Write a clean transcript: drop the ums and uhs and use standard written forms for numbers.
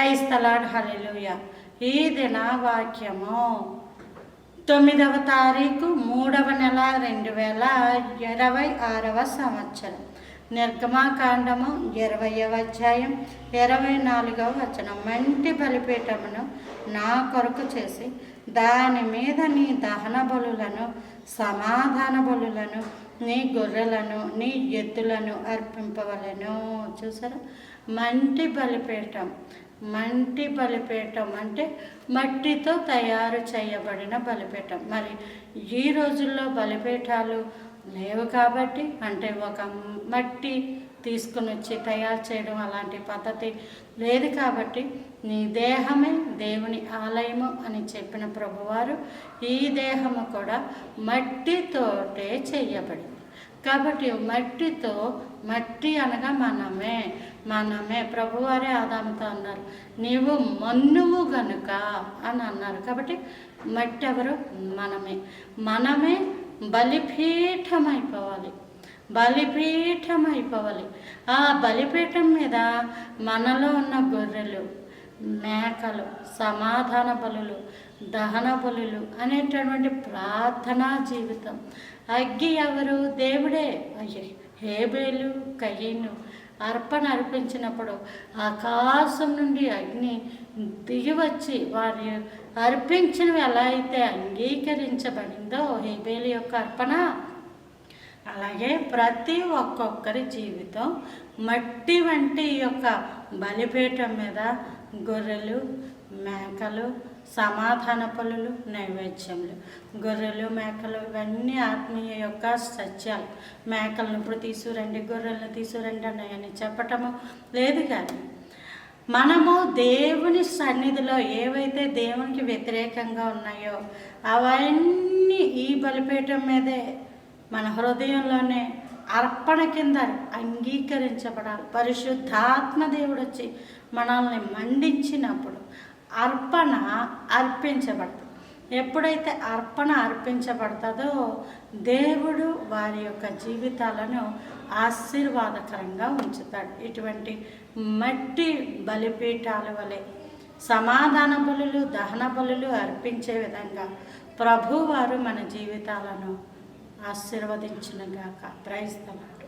Praise the lord, హల్లెలూయా. ఈ దిన వాక్యము 9వ తారీఖు 3వ నెల 2026 సంవత్సరం. నిర్గమాకాండము 20వ అధ్యాయం 24వ వచనం. మంటి బలిపీఠమును నా కొరకు చేసి దాని మీద నీ దహన బలులను, సమాధాన బలులను, నీ గొర్రెలను, నీ ఎద్దులను అర్పింపవలెను. చూసారా, మంటి బలిపీఠం. మంటి బలిపీఠం అంటే మట్టితో తయారు చేయబడిన బలిపీఠం. మరి ఈ రోజుల్లో బలిపీఠాలు లేవు కాబట్టి, అంటే ఒక మట్టి తీసుకుని వచ్చి తయారు చేయడం అలాంటి పద్ధతి లేదు కాబట్టి, నీ దేహమే దేవుని ఆలయము అని చెప్పిన ప్రభువారు ఈ దేహము కూడా మట్టితోటే చేయబడింది. కాబట్టి మట్టితో, మట్టి అనగా మనమే ప్రభువారే ఆదాముతో అన్నారు, నీవు మన్నువు గనుక అని అన్నారు. కాబట్టి మట్టి ఎవరు? మనమే బలిపీఠం అయిపోవాలి. ఆ బలిపీఠం మీద మనలో ఉన్న గొర్రెలు, మేకలు, సమాధాన బలులు, దహన బలులు అనేటటువంటి ప్రార్థనా జీవితం. అగ్గి ఎవరు? దేవుడే. హేబేలు, కయీను అర్పణ అర్పించినప్పుడు ఆకాశం నుండి అగ్ని దిగి వచ్చి వారి అర్పించినవి ఎలా అయితే అంగీకరించబడిందో హేబేలు యొక్క అర్పణ, అలాగే ప్రతి ఒక్కొక్కరి జీవితం మట్టి వంటి యొక్క బలిపీఠం మీద గొర్రెలు, మేకలు, సమాధాన బలులు, నైవేద్యములు. గొర్రెలు, మేకలు ఇవన్నీ ఆత్మీయ యొక్క సత్యాలు. మేకలను ఇప్పుడు తీసుకురండి, గొర్రెలను తీసుకురండి అని చెప్పటము లేదు. కానీ మనము దేవుని సన్నిధిలో ఏవైతే దేవునికి వ్యతిరేకంగా ఉన్నాయో అవన్నీ ఈ బలిపీఠం మీదే మన హృదయంలోనే అర్పణ కింద అంగీకరించబడాలి. పరిశుద్ధాత్మ దేవుడు వచ్చి మనల్ని మండించినప్పుడు అర్పణ అర్పించబడుతుంది. ఎప్పుడైతే అర్పణ అర్పించబడుతుందో దేవుడు వారి యొక్క జీవితాలను ఆశీర్వాదకరంగా ఉంచుతాడు. ఇటువంటి మట్టి బలిపీఠాల వలె సమాధాన బలులు, దహన బలులు అర్పించే విధంగా ప్రభువారు మన జీవితాలను ఆశీర్వదించునుగాక. Praise the lord.